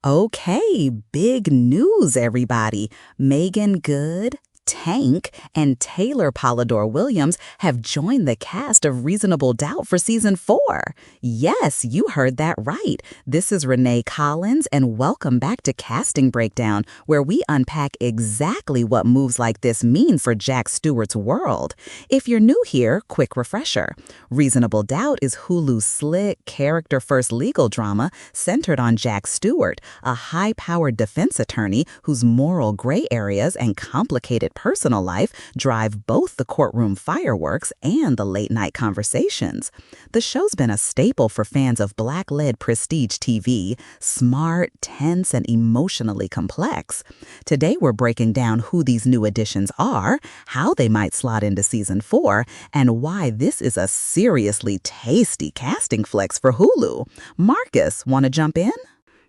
Okay, big news, everybody. Meagen Good, Tank, and Taylor Polidore Williams have joined the cast of Reasonable Doubt for season 4. Yes, you heard that right. This is Renee Collins, and welcome back to Casting Breakdown, where we unpack exactly what moves like this mean for Jack Stewart's world. If you're new here, quick refresher. Reasonable Doubt is Hulu's slick, character-first legal drama centered on Jack Stewart, a high-powered defense attorney whose moral gray areas and complicated personal life drive both the courtroom fireworks and the late-night conversations. The show's been a staple for fans of Black-led prestige TV, smart, tense, and emotionally complex. Today we're breaking down who these new additions are, how they might slot into season 4, and why this is a seriously tasty casting flex for Hulu. Marcus, want to jump in?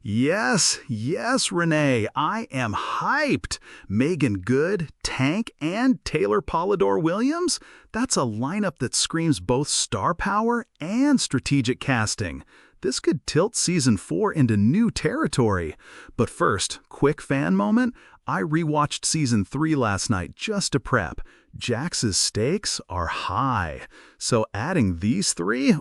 Yes, Renee. I am hyped. Meagen Good, Tank, and Taylor Polidore Williams? That's a lineup that screams both star power and strategic casting. This could tilt season 4 into new territory. But first, quick fan moment. I rewatched season 3 last night just to prep. Jax's stakes are high. So adding these three,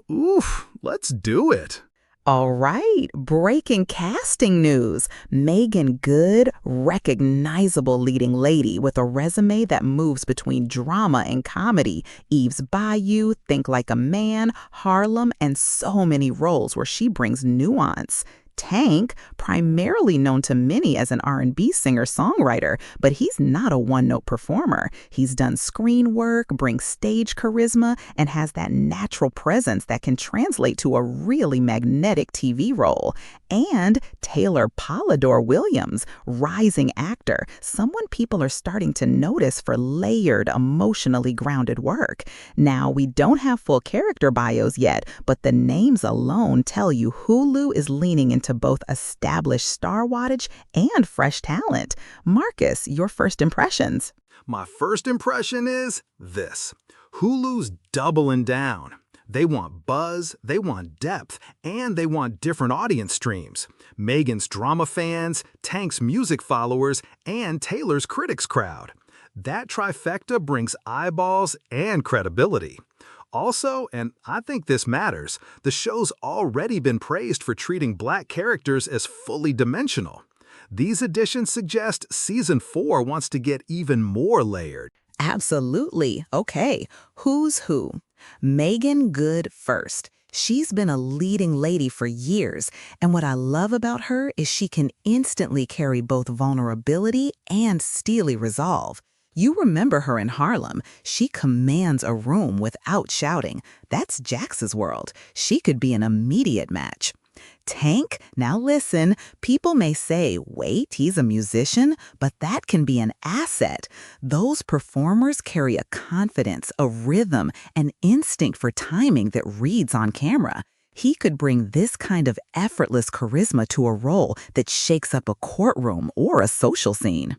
let's do it. All right, breaking casting news. Meagen Good, recognizable leading lady with a resume that moves between drama and comedy. Eve's Bayou, Think Like a Man, Harlem, and so many roles where she brings nuance. Tank, primarily known to many as an R&B singer-songwriter, but he's not a one-note performer. He's done screen work, brings stage charisma, and has that natural presence that can translate to a really magnetic TV role. And Taylor Polidore Williams, rising actor, someone people are starting to notice for layered, emotionally grounded work. Now, we don't have full character bios yet, but the names alone tell you Hulu is leaning into both established star wattage and fresh talent. Marcus, your first impressions? My first impression is this. Hulu's doubling down. They want buzz, they want depth, and they want different audience streams. Meagen's drama fans, Tank's music followers, and Taylor's critics crowd. That trifecta brings eyeballs and credibility. Also, and I think this matters, the show's already been praised for treating Black characters as fully dimensional. These additions suggest season 4 wants to get even more layered. Absolutely. Okay, who's who? Meagen Good first. She's been a leading lady for years, and what I love about her is she can instantly carry both vulnerability and steely resolve. You remember her in Harlem. She commands a room without shouting. That's Jax's world. She could be an immediate match. Tank, now listen, people may say, wait, he's a musician, but that can be an asset. Those performers carry a confidence, a rhythm, an instinct for timing that reads on camera. He could bring this kind of effortless charisma to a role that shakes up a courtroom or a social scene.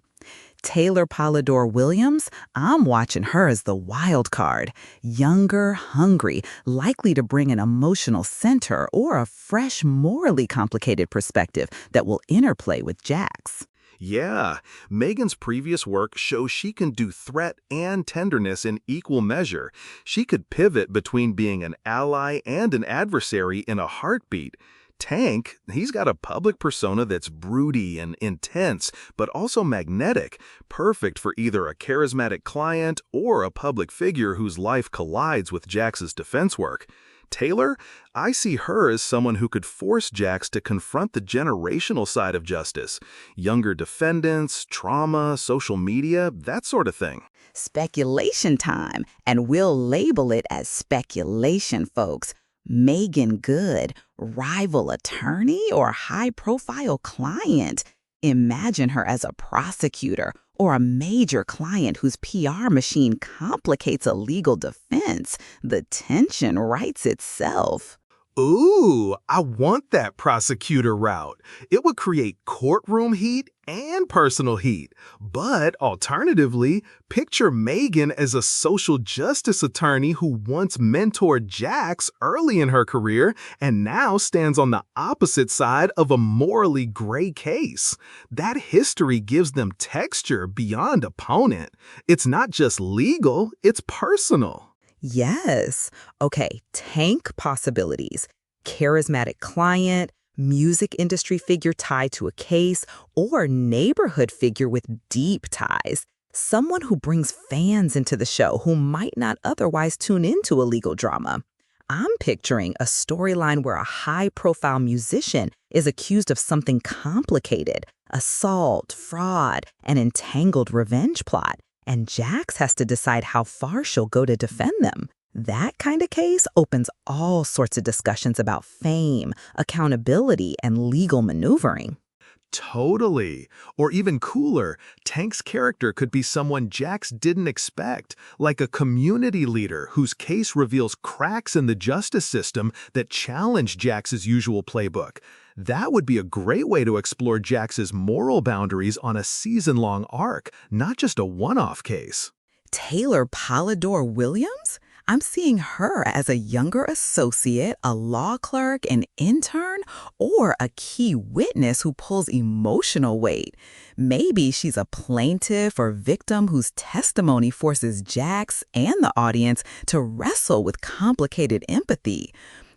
Taylor Polidore Williams, I'm watching her as the wild card. Younger, hungry, likely to bring an emotional center or a fresh, morally complicated perspective that will interplay with Jax. Yeah, Meagen's previous work shows she can do threat and tenderness in equal measure. She could pivot between being an ally and an adversary in a heartbeat. Tank, he's got a public persona that's broody and intense, but also magnetic, perfect for either a charismatic client or a public figure whose life collides with Jax's defense work. Taylor, I see her as someone who could force Jax to confront the generational side of justice. Younger defendants, trauma, social media, that sort of thing. Speculation time, and we'll label it as speculation, folks. Meagen Good, rival attorney or high-profile client. Imagine her as a prosecutor or a major client whose PR machine complicates a legal defense. The tension writes itself. Ooh, I want that prosecutor route. It would create courtroom heat and personal heat. But alternatively, picture Meagen as a social justice attorney who once mentored Jax early in her career and now stands on the opposite side of a morally gray case. That history gives them texture beyond opponent. It's not just legal, it's personal. Yes. Okay, tank possibilities. Charismatic client, music industry figure tied to a case, or neighborhood figure with deep ties. Someone who brings fans into the show who might not otherwise tune into a legal drama. I'm picturing a storyline where a high-profile musician is accused of something complicated, assault, fraud, an entangled revenge plot, and Jax has to decide how far she'll go to defend them. That kind of case opens all sorts of discussions about fame, accountability, and legal maneuvering. Totally. Or even cooler, Tank's character could be someone Jax didn't expect, like a community leader whose case reveals cracks in the justice system that challenge Jax's usual playbook. That would be a great way to explore Jax's moral boundaries on a season-long arc, not just a one-off case. Taylor Polidore Williams? I'm seeing her as a younger associate, a law clerk, an intern, or a key witness who pulls emotional weight. Maybe she's a plaintiff or victim whose testimony forces Jax and the audience to wrestle with complicated empathy.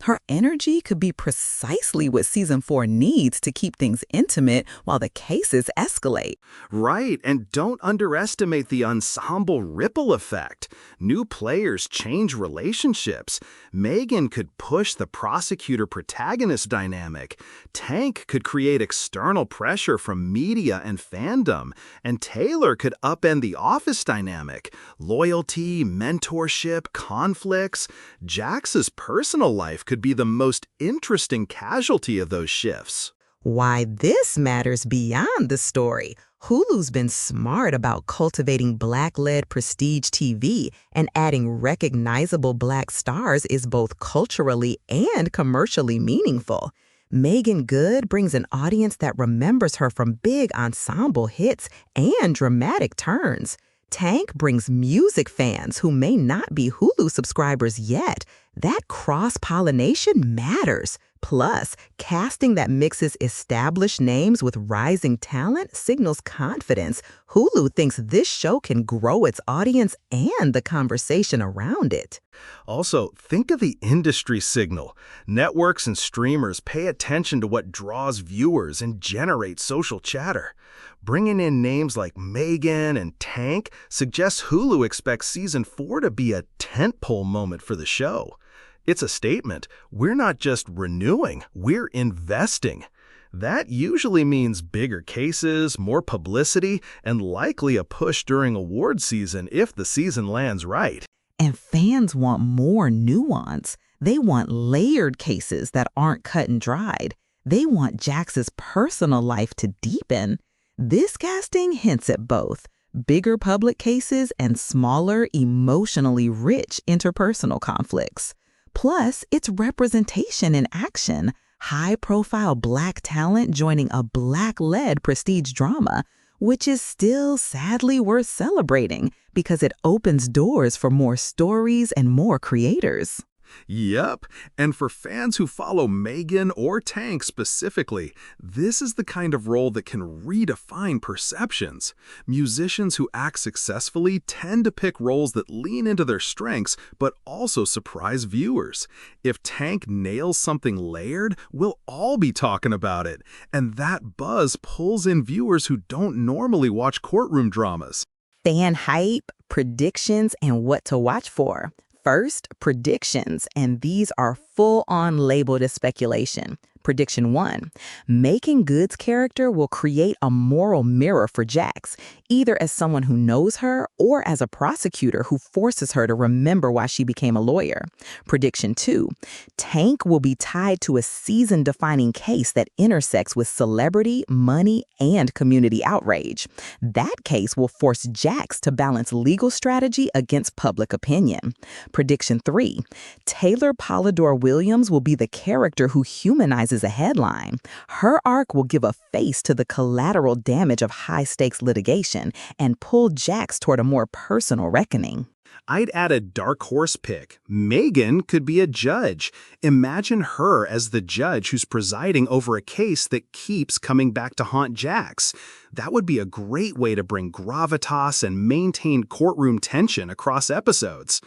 Her energy could be precisely what season 4 needs to keep things intimate while the cases escalate. Right, and don't underestimate the ensemble ripple effect. New players change relationships. Meagen could push the prosecutor-protagonist dynamic. Tank could create external pressure from media and fandom. And Taylor could upend the office dynamic. Loyalty, mentorship, conflicts. Jax's personal life could be the most interesting casualty of those shifts. Why this matters beyond the story. Hulu's been smart about cultivating Black-led prestige TV, and adding recognizable Black stars is both culturally and commercially meaningful. Meagen Good brings an audience that remembers her from big ensemble hits and dramatic turns. Tank brings music fans who may not be Hulu subscribers yet. That cross-pollination matters. Plus, casting that mixes established names with rising talent signals confidence. Hulu thinks this show can grow its audience and the conversation around it. Also, think of the industry signal. Networks and streamers pay attention to what draws viewers and generates social chatter. Bringing in names like Meagen and Tank suggests Hulu expects season 4 to be a tentpole moment for the show. It's a statement. We're not just renewing, we're investing. That usually means bigger cases, more publicity, and likely a push during award season if the season lands right. And fans want more nuance. They want layered cases that aren't cut and dried. They want Jax's personal life to deepen. This casting hints at both bigger public cases and smaller, emotionally rich interpersonal conflicts. Plus, it's representation in action. High-profile Black talent joining a Black-led prestige drama, which is still sadly worth celebrating because it opens doors for more stories and more creators. Yep, and for fans who follow Meagen or Tank specifically, this is the kind of role that can redefine perceptions. Musicians who act successfully tend to pick roles that lean into their strengths but also surprise viewers. If Tank nails something layered, we'll all be talking about it, and that buzz pulls in viewers who don't normally watch courtroom dramas. Fan hype, predictions, and what to watch for. First, predictions, and these are full-on labeled as speculation. Prediction 1. Making Good's character will create a moral mirror for Jax, either as someone who knows her or as a prosecutor who forces her to remember why she became a lawyer. Prediction 2. Tank will be tied to a season-defining case that intersects with celebrity, money, and community outrage. That case will force Jax to balance legal strategy against public opinion. Prediction 3. Taylor Polidore Williams will be the character who humanizes a headline. Her arc will give a face to the collateral damage of high-stakes litigation and pull Jax toward a more personal reckoning. I'd add a dark horse pick. Meagen could be a judge. Imagine her as the judge who's presiding over a case that keeps coming back to haunt Jax. That would be a great way to bring gravitas and maintain courtroom tension across episodes.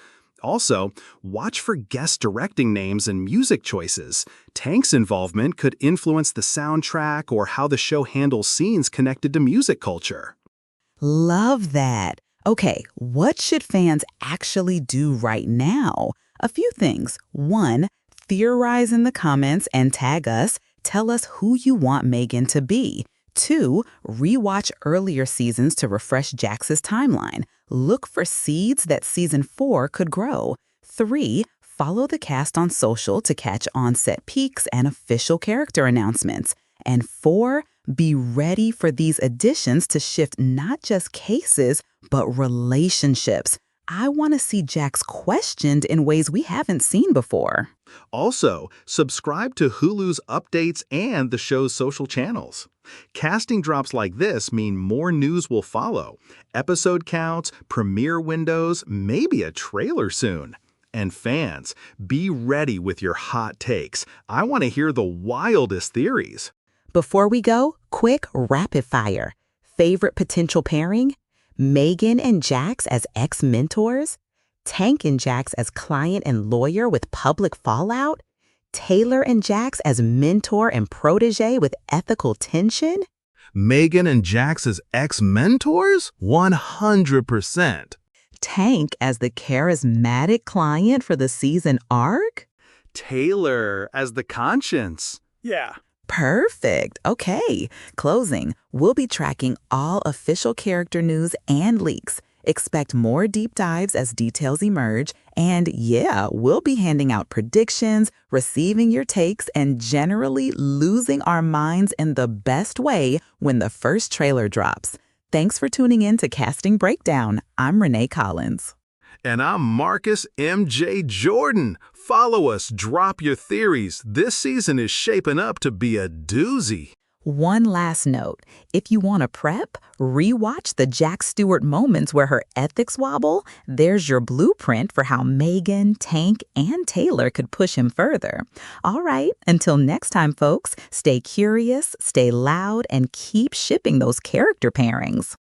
Also, watch for guest directing names and music choices. Tank's involvement could influence the soundtrack or how the show handles scenes connected to music culture. Love that. Okay, what should fans actually do right now? A few things. 1, theorize in the comments and tag us. Tell us who you want Meagen to be. 2, rewatch earlier seasons to refresh Jax's timeline. Look for seeds that season 4 could grow. 3, follow the cast on social to catch on-set peaks and official character announcements. And 4, be ready for these additions to shift not just cases, but relationships. I want to see Jax questioned in ways we haven't seen before. Also, subscribe to Hulu's updates and the show's social channels. Casting drops like this mean more news will follow. Episode counts, premiere windows, maybe a trailer soon. And fans, be ready with your hot takes. I want to hear the wildest theories. Before we go, quick rapid fire. Favorite potential pairing? Meagen and Jax as ex-mentors? Tank and Jax as client and lawyer with public fallout? Taylor and Jax as mentor and protege with ethical tension? Meagen and Jax as ex-mentors? 100%. Tank as the charismatic client for the season arc? Taylor as the conscience. Yeah. Perfect. Okay. Closing. We'll be tracking all official character news and leaks. Expect more deep dives as details emerge. And yeah, we'll be handing out predictions, receiving your takes, and generally losing our minds in the best way when the first trailer drops. Thanks for tuning in to Casting Breakdown. I'm Renee Collins. And I'm Marcus M.J. Jordan. Follow us, drop your theories. This season is shaping up to be a doozy. One last note. If you want to prep, rewatch the Jax Stewart moments where her ethics wobble. There's your blueprint for how Meagen, Tank, and Taylor could push him further. All right, until next time, folks, stay curious, stay loud, and keep shipping those character pairings.